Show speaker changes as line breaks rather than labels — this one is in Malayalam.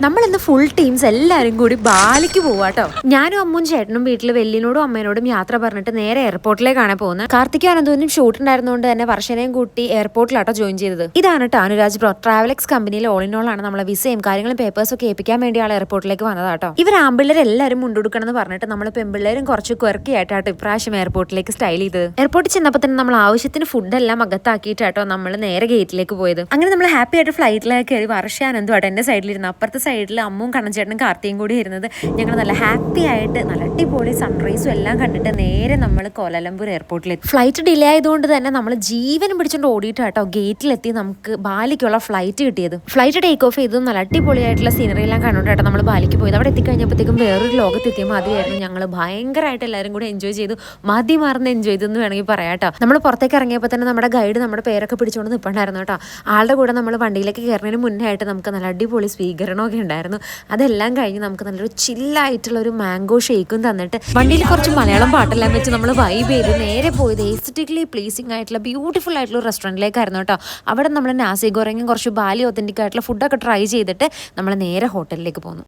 നമ്മൾ ഇന്ന് ഫുൾ ടീംസ് എല്ലാവരും കൂടി ബാലിക്ക് പോവാട്ടോ. ഞാനും അമ്മും ചേട്ടനും വീട്ടിൽ വെല്ലിനോടും അമ്മേനോടും യാത്ര പറഞ്ഞിട്ട് നേരെ എയർപോർട്ടിലേക്കാണ് പോകുന്നത്. കാർത്തിക് അനന്തോനും ഷൂട്ട് ഉണ്ടായിരുന്നതുകൊണ്ട് തന്നെ വർഷനെയും കൂട്ടി എയർപോർട്ടിലാട്ടോ ജോയിൻ ചെയ്തത്. ഇതാണ് കേട്ടോ അനുരാജ് ബ്രോ. ട്രാവലെക്സ് കമ്പനിയിൽ ഓൾ ഇൻ ഓൾ ആണ്. നമ്മളെ വിസയും കാര്യങ്ങളും പേപ്പേഴ്സും ഒക്കെ ഏൽപ്പിക്കാൻ വേണ്ടി ആൾ എയർപോർട്ടിലേക്ക് വന്നതാട്ടോ. ഇവർ ആമ്പിള്ളേർ എല്ലാവരും മുണ്ടെടുക്കണം എന്ന് പറഞ്ഞിട്ട് നമ്മൾ പെമ്പിള്ളേരും കുറച്ച് ക്വർക്കിയായിട്ടാട്ടോ ഇപ്രാവശ്യം എയർപോർട്ടിലേക്ക് സ്റ്റൈൽ ചെയ്തത്. എയർപോർട്ടിൽ ചെന്നപ്പോൾ തന്നെ നമ്മൾ ആവശ്യത്തിന് ഫുഡെല്ലാം അകത്താക്കിയിട്ടാട്ടോ നമ്മൾ നേരെ ഗേറ്റിലേക്ക് പോയത്. അങ്ങനെ നമ്മൾ ഹാപ്പി ആയിട്ട് ഫ്ലൈറ്റിലേക്ക് കയറി വർഷാനന്ദുമായിട്ട് എന്റെ സൈഡിലിരുന്നു. അപ്പുറത്തെ സൈഡിൽ അമ്മും കണ്ണൻചേട്ടനും കാർത്തിയും കൂടി ഇരുന്നത്. ഞങ്ങൾ നല്ല ഹാപ്പി ആയിട്ട് നല്ല അടിപൊളി സൺറൈസും എല്ലാം കണ്ടിട്ട് നേരെ നമ്മൾ കോലാലംപൂർ എയർപോർട്ടിലെത്തി. ഫ്ലൈറ്റ് ഡിലേ ആയതുകൊണ്ട് തന്നെ നമ്മൾ ജീവനും പിടിച്ചുകൊണ്ട് ഓടിയിട്ട് കേട്ടോ ഗേറ്റിലെത്തി നമുക്ക് ബാലിക്കുള്ള ഫ്ലൈറ്റ് കിട്ടിയത്. ഫ്ലൈറ്റ് ടേക്ക് ഓഫ് ചെയ്തതും നല്ല അടിപൊളിയായിട്ടുള്ള സീനറി എല്ലാം കണ്ടുകൊണ്ടാട്ടോ നമ്മൾ ബാലിക്ക് പോയത്. അവിടെ എത്തിക്കഴിഞ്ഞപ്പോഴത്തേക്കും വേറൊരു ലോകത്തെത്തിയ മതിയായിരുന്നു. ഞങ്ങൾ ഭയങ്കരമായിട്ട് എല്ലാവരും കൂടി എൻജോയ് ചെയ്തു. മതി മറന്ന് എൻജോയ് ചെയ്തെന്ന് വേണമെങ്കിൽ പറയാം കേട്ടോ. നമ്മൾ പുറത്തേക്ക് ഇറങ്ങിയപ്പോൾ തന്നെ നമ്മുടെ ഗൈഡ് നമ്മുടെ പേരൊക്കെ പിടിച്ചുകൊണ്ട് നിൽപ്പുണ്ടായിരുന്നു കേട്ടോ. ആളുടെ കൂടെ നമ്മൾ വണ്ടിയിലേക്ക് കയറുന്നതിന് മുന്നേ ആയിട്ട് നമുക്ക് നല്ല അടിപൊളി സ്വീകരണമൊക്കെ ഉണ്ടായിരുന്നു. അതെല്ലാം കഴിഞ്ഞ് നമുക്ക് നല്ലൊരു ചില്ലായിട്ടുള്ള ഒരു മാംഗോ ഷേക്കും തന്നിട്ട് വണ്ടിയിൽ കുറച്ച് മലയാളം പാട്ടെല്ലാം വെച്ച് നമ്മൾ വൈബ് ചെയ്ത് നേരെ പോയത് എസ്തറ്റിക്കലി പ്ലീസിംഗ് ആയിട്ടുള്ള ബ്യൂട്ടിഫുൾ ആയിട്ടുള്ള ഒരു റെസ്റ്റോറൻറ്റിലേക്കായിരുന്നു കേട്ടോ. അവിടെ നമ്മൾ നാസി ഗോറങ്ങും കുറച്ച് ബാലി ഒത്തൻറ്റിക് ആയിട്ടുള്ള ഫുഡൊക്കെ ട്രൈ ചെയ്തിട്ട് നമ്മൾ നേരെ ഹോട്ടലിലേക്ക് പോന്നു.